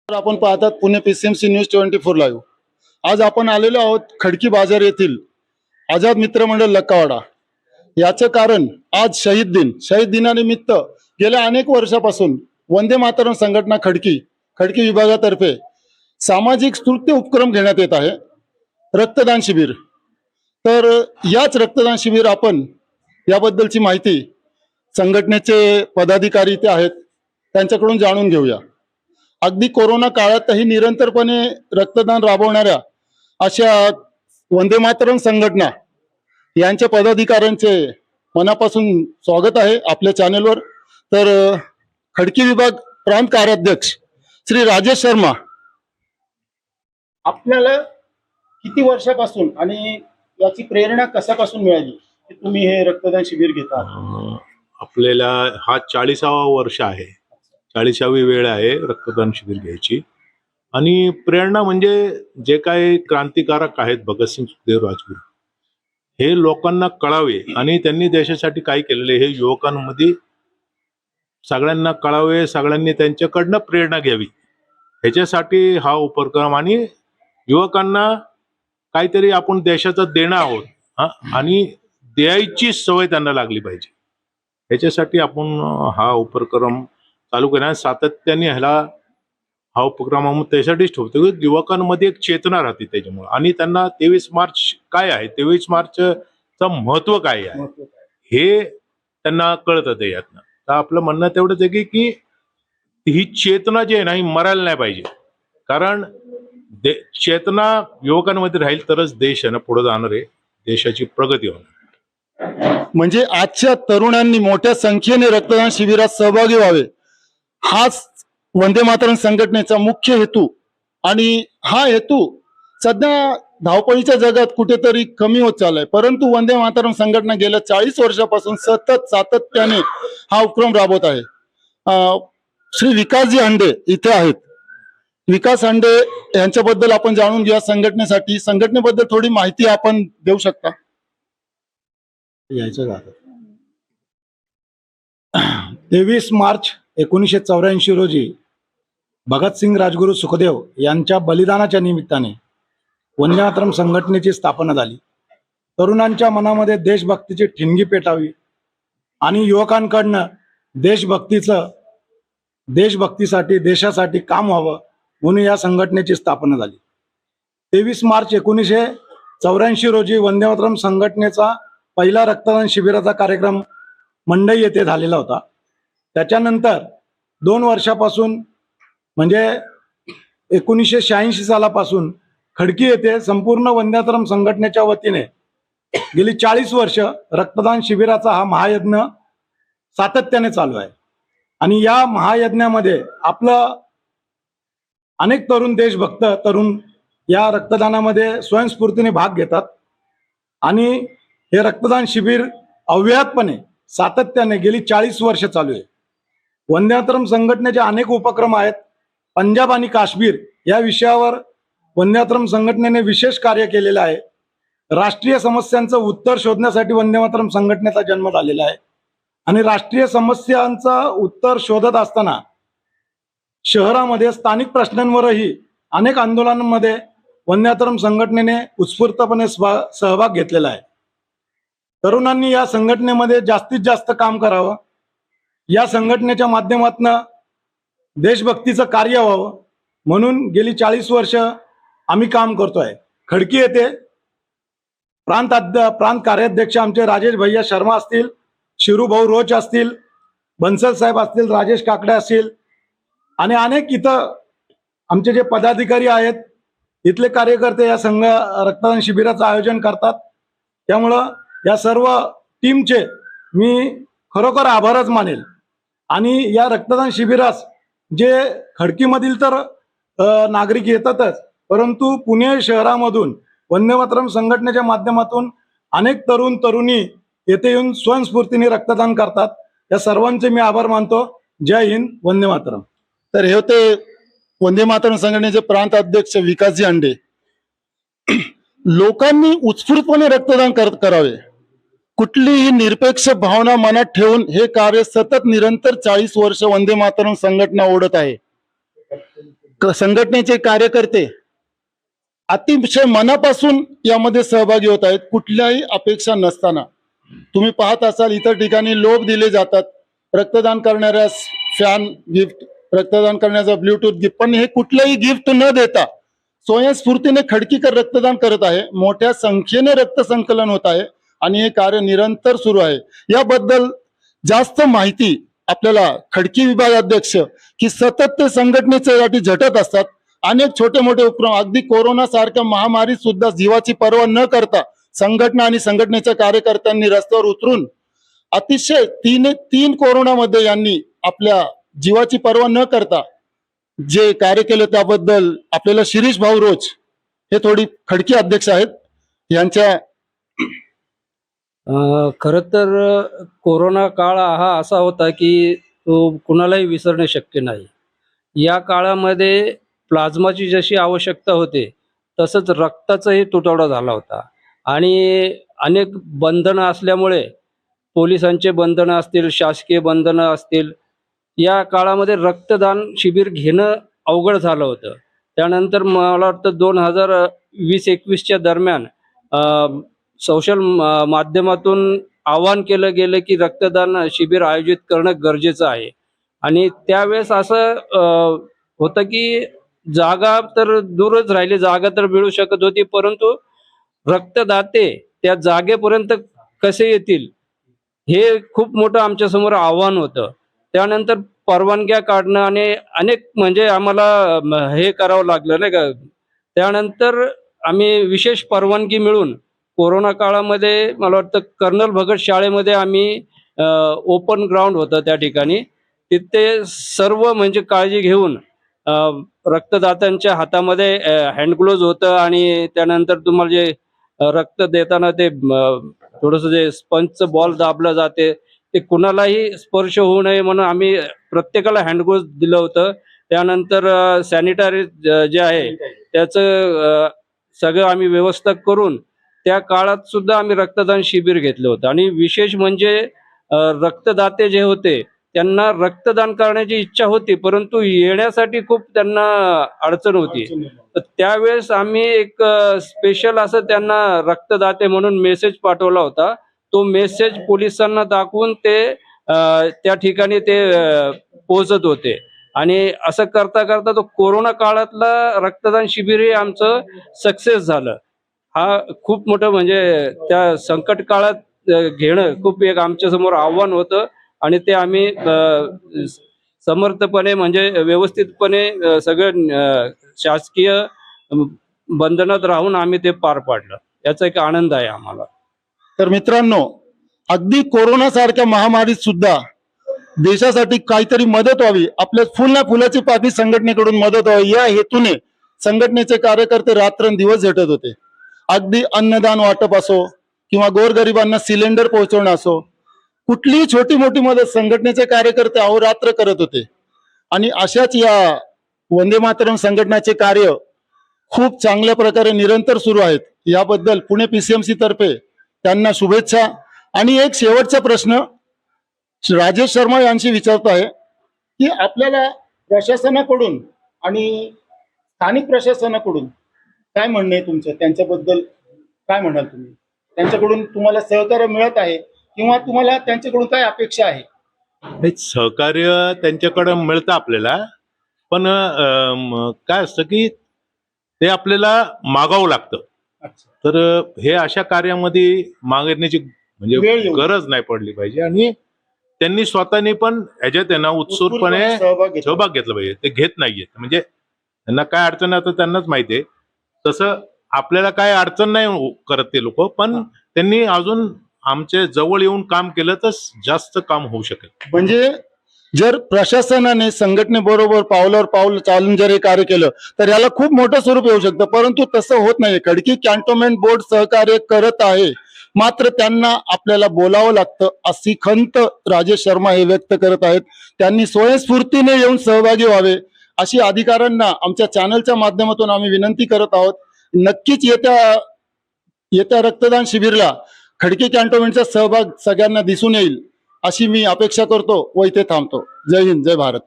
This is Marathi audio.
तर आपण पाहतात पुणे PCMC न्यूज 24 लाईव्ह. आज आपण आलेलो आहोत खडकी बाजार येथील आझाद मित्र मंडळ लक्कावाडा. याचं कारण आज शहीद दिनानिमित्त गेल्या अनेक वर्षापासून वंदे मातरम संघटना खडकी विभागातर्फे सामाजिक स्तुत्य उपक्रम घेण्यात येत आहे. रक्तदान शिबिर. तर याच रक्तदान शिबिर आपण याबद्दलची माहिती संघटनेचे पदाधिकारी इथे आहेत त्यांच्याकडून जाणून घेऊया. अगदी कोरोना काळातही निरंतरपणे रक्तदान राबवणाऱ्या अशा वंदे मातरम संघटना यांच्या पदाधिकाऱ्यांचे मनापासून स्वागत आहे आपल्या चॅनेलवर. तर खडकी विभाग प्रांत कार्याध्यक्ष श्री राजेश शर्मा, आपल्याला किती वर्षापासून आणि याची प्रेरणा कशापासून मिळाली की तुम्ही हे रक्तदान शिबिर घेता? आपल्याला हा 40वा वर्ष आहे, 40वी वेळ आहे रक्तदान शिबिर घ्यायची. आणि प्रेरणा म्हणजे जे काही क्रांतिकारक आहेत भगतसिंग सुखदेव राजगुरू, हे लोकांना कळावे आणि त्यांनी देशासाठी काय केलेले हे युवकांमध्ये सगळ्यांना कळावे, सगळ्यांनी त्यांच्याकडनं प्रेरणा घ्यावी ह्याच्यासाठी हा उपक्रम. आणि युवकांना काहीतरी आपण देशाचं देणं आहोत आणि द्यायची सवय त्यांना लागली पाहिजे ह्याच्यासाठी आपण हा उपक्रम चालू केला. सातत्याने हा उपक्रम आम्ही त्यासाठीच ठेवतो की युवकांमध्ये एक चेतना राहते त्याच्यामुळे, आणि त्यांना 23 मार्च काय आहे, 23 मार्चचं महत्व काय आहे हे त्यांना कळतं ते यातनं. तर आपलं म्हणणं तेवढंच आहे की ही चेतना जी आहे ना ही मरायला नाही पाहिजे, कारण चेतना युवकांमध्ये राहील तरच देश आहे ना पुढे जाणार आहे, देशाची प्रगती होणार. म्हणजे आजच्या तरुणांनी मोठ्या संख्येने रक्तदान शिबिरात सहभागी व्हावे हाच वंदे मातरम संघटनेचा मुख्य हेतू. आणि हा हेतू सध्या धावपळीच्या जगात कुठेतरी कमी होत चाललाय, परंतु वंदे मातरम संघटना गेल्या 40 वर्षापासून सातत्याने हा उपक्रम राबवत आहे. श्री विकासजी हांडे इथे आहेत. विकास हांडे यांच्याबद्दल आपण जाणून घेऊया. संघटनेबद्दल थोडी माहिती आपण देऊ शकता? यायचं का? 23 मार्च 1984 रोजी भगतसिंग राजगुरू सुखदेव यांच्या बलिदानाच्या निमित्ताने वंदे मातरम संघटनेची स्थापना झाली. तरुणांच्या मनामध्ये देशभक्तीची ठिणगी पेटावी आणि युवकांकडनं देशभक्तीसाठी देशासाठी काम व्हावं म्हणून या संघटनेची स्थापना झाली. 23 मार्च 1984 रोजी वंदे मातरम संघटनेचा पहिला रक्तदान शिबिराचा कार्यक्रम मंडई येथे झालेला होता. त्याच्यानंतर 2 वर्षापासून म्हणजे 1986 सालापासून खडकी येथे संपूर्ण वंदे मातरम संघटनेच्या वतीने गेली 40 वर्ष रक्तदान शिबिराचा हा महायज्ञ सातत्याने चालू आहे. आणि या महायज्ञामध्ये आपलं अनेक देशभक्त तरुण या रक्तदानामध्ये स्वयंस्फूर्तीने भाग घेतात. आणि हे रक्तदान शिबिर अव्याहतपणे सातत्याने गेली 40 वर्ष चालू आहे. वंदे मातरम संघटनेचे अनेक उपक्रम आहेत. पंजाब आणि काश्मीर या विषयावर वंदे मातरम संघटनेने विशेष कार्य केलेलं आहे. राष्ट्रीय समस्यांचं उत्तर शोधण्यासाठी वंदे मातरम संघटनेचा जन्म झालेला आहे. आणि राष्ट्रीय समस्यांचं उत्तर शोधत असताना शहरामध्ये स्थानिक प्रश्नांवरही अनेक आंदोलनांमध्ये वंदे मातरम संघटनेने उत्स्फूर्तपणे सहभाग घेतलेला आहे. तरुणांनी या संघटनेमध्ये जास्तीत जास्त काम करावं, या संघटनेच्या माध्यमातून देशभक्तीचं कार्य व्हावं म्हणून गेली 40 वर्ष आम्ही काम करतोय. खडकी येथे प्रांत कार्याध्यक्ष आमचे राजेश भैया शर्मा असतील, शिरूभाऊ रोच असतील, बन्सल साहेब असतील, राजेश काकडे असतील आणि अनेक इथं आमचे जे पदाधिकारी आहेत, इथले कार्यकर्ते या रक्तदान शिबिराचं आयोजन करतात. त्यामुळं या सर्व टीमचे मी खरोखर आभारच मानेल. आणि या रक्तदान शिबिरास जे खडकीमधील तर नागरिक येतातच, परंतु पुणे शहरामधून वंदे मातरम संघटनेच्या माध्यमातून अनेक तरुणी येथे येऊन स्वयंस्फूर्तीने रक्तदान करतात. या सर्वांचे मी आभार मानतो. जय हिंद, वंदे मातरम. तर हे होते वंदे मातरम संघटनेचे प्रांत अध्यक्ष विकासजी हांडे. लोकांनी उत्स्फूर्तपणे रक्तदान करावे, कुठलीही निरपेक्ष भावना मनात ठेवून हे कार्य सतत निरंतर 40 वर्ष वंदे मातरम संघटना ओढत आहे. संघटनेचे कार्यकर्ते अतिशय मनापासून यामध्ये सहभागी होत आहेत, कुठल्याही अपेक्षा नसताना. तुम्ही पाहत असाल इतर ठिकाणी लोभ दिले जातात, रक्तदान करणाऱ्या फॅन गिफ्ट, रक्तदान करण्याचा ब्लूटूथ गिफ्ट, पण हे कुठलंही गिफ्ट न देता स्वयंस्फूर्तीने खडकीकर रक्तदान करत आहे. मोठ्या संख्येने रक्त संकलन होत आहे आणि हे कार्य निरंतर सुरू आहे. याबद्दल जास्त माहिती आपल्याला खडकी विभागाध्यक्ष की सतत ते संघटनेसाठी झटत असतात. अनेक छोटे मोठे उपक्रम, अगदी कोरोना सारख्या महामारीत सुद्धा जीवाची पर्वा न करता संघटना आणि संघटनेच्या कार्यकर्त्यांनी रस्त्यावर उतरून अतिशय तीन कोरोनामध्ये यांनी आपल्या जीवाची पर्वा न करता जे कार्य केलं त्याबद्दल आपल्याला शिरीष भाऊ रोज हे थोडी खडकी अध्यक्ष आहेत यांच्या. खरं तर कोरोना काळ हा असा होता की तो कुणालाही विसरणे शक्य नाही. या काळामध्ये प्लाझ्माची जशी आवश्यकता होते तसंच रक्ताचाही तुटवडा झाला होता आणि अनेक बंधनं असल्यामुळे, पोलिसांचे बंधनं असतील, शासकीय बंधनं असतील, या काळामध्ये रक्तदान शिबिर घेणं अवघड झालं होतं. त्यानंतर मला वाटतं 2020-21च्या दरम्यान सोशल माध्यमातून आवाहन केलं गेलं की रक्तदान शिबिर आयोजित करणं गरजेचं आहे. आणि त्यावेळेस असं होतं की जागा तर दूरच राहिली, जागा तर मिळू शकत होती, परंतु रक्तदाते त्या जागेपर्यंत कसे येतील हे खूप मोठं आमच्यासमोर आव्हान होतं. त्यानंतर परवानग्या काढणं आणि अनेक म्हणजे आम्हाला हे करावं लागलं नाही का. त्यानंतर आम्ही विशेष परवानगी मिळून कोरोना काळामध्ये मला वाटतं कर्नल भगत शाळेमध्ये आम्ही ओपन ग्राउंड होतं त्या ठिकाणी, तिथे सर्व म्हणजे काळजी घेऊन रक्तदात्यांच्या हातामध्ये हँडग्लोव्ज होतं आणि त्यानंतर तुम्हाला जे रक्त देताना ते थोडंसं जे स्पंजचं बॉल दाबलं जाते ते कुणालाही स्पर्श होऊ नये म्हणून आम्ही प्रत्येकाला हँडग्लोव्ज दिलं होतं. त्यानंतर सॅनिटरी जे आहे त्याचं सगळं आम्ही व्यवस्था करून त्या काळात सुद्धा आम्ही रक्तदान शिबिर घेतलं होतं. आणि विशेष म्हणजे रक्तदाते जे होते त्यांना रक्तदान करण्याची इच्छा होती, परंतु येण्यासाठी खूप त्यांना अडचण होती. तर त्यावेळेस आम्ही एक स्पेशल असं त्यांना रक्तदाते म्हणून मेसेज पाठवला होता. तो मेसेज पोलिसांना दाखवून ते त्या ठिकाणी ते पोहोचत होते. आणि असं करता करता तो कोरोना काळातला रक्तदान शिबिर हे आमचं सक्सेस झालं. हा खूप मोठं म्हणजे त्या संकट काळात घेणं खूप एक आमच्या समोर आव्हान होतं आणि ते आम्ही समर्थपणे म्हणजे व्यवस्थितपणे सगळं शासकीय बंधनात राहून आम्ही ते पार पाडलं. याचा एक आनंद आहे आम्हाला. तर मित्रांनो, अगदी कोरोना सारख्या महामारीत सुद्धा देशासाठी काहीतरी मदत व्हावी, आपल्या फुल ना फुलाची पाकळी संघटनेकडून मदत व्हावी या हेतूने संघटनेचे कार्यकर्ते रात्रंदिवस झटत होते. अगदी अन्नदान वाटप असो किंवा गोरगरिबांना सिलेंडर पोहोचवणं असो, कुठलीही छोटी मोठी मदत संघटनेचे कार्यकर्ते अहोरात्र करत होते. आणि अशाच या वंदे मातरम संघटनाचे कार्य खूप चांगल्या प्रकारे निरंतर सुरू आहेत. याबद्दल पुणे PCMC तर्फे त्यांना शुभेच्छा. आणि एक शेवटचा प्रश्न राजेश शर्मा यांची विचारतो आहे की आपल्याला प्रशासनाकडून आणि स्थानिक प्रशासनाकडून काय म्हणणं आहे तुमचं, त्यांच्याबद्दल काय म्हणाल तुम्ही? त्यांच्याकडून तुम्हाला सहकार्य मिळत आहे किंवा तुम्हाला त्यांच्याकडून काय अपेक्षा आहे? हे सहकार्य त्यांच्याकडं मिळतं आपल्याला, पण काय असतं की ते आपल्याला मागावं लागतं. तर हे अशा कार्यामध्ये मागण्याची वेळ म्हणजे येऊ गरज नाही पडली पाहिजे आणि त्यांनी स्वतःनी पण ह्याच्यात त्यांना उत्सुकपणे सहभाग घेतला पाहिजे. ते घेत नाहीयेत म्हणजे त्यांना काय अडचण आहे तर त्यांनाच माहिती आहे. तसं आपल्याला काय अडचण नाही करत ते लोक, पण त्यांनी अजून आमच्या जवळ येऊन काम केलं तर जास्त काम होऊ शकेल. म्हणजे जर प्रशासनाने संघटनेबरोबर पावलावर पाऊल चालून जर हे कार्य केलं तर याला खूप मोठं स्वरूप येऊ शकतं, परंतु तसं होत नाही. खडकी कॅन्टोन्मेंट बोर्ड सहकार्य करत आहे, मात्र त्यांना आपल्याला बोलावं लागतं अशी खंत राजेश शर्मा हे व्यक्त करत आहेत. त्यांनी स्वयंस्फूर्तीने येऊन सहभागी व्हावे अशी अधिकाऱ्यांना आमच्या चॅनलच्या माध्यमातून आम्ही विनंती करत आहोत. नक्कीच येत्या रक्तदान शिबिरला खडकी कॅन्टोन्मेंटचा सहभाग सगळ्यांना दिसून येईल अशी मी अपेक्षा करतो व इथे थांबतो. जय हिंद, जय भारत.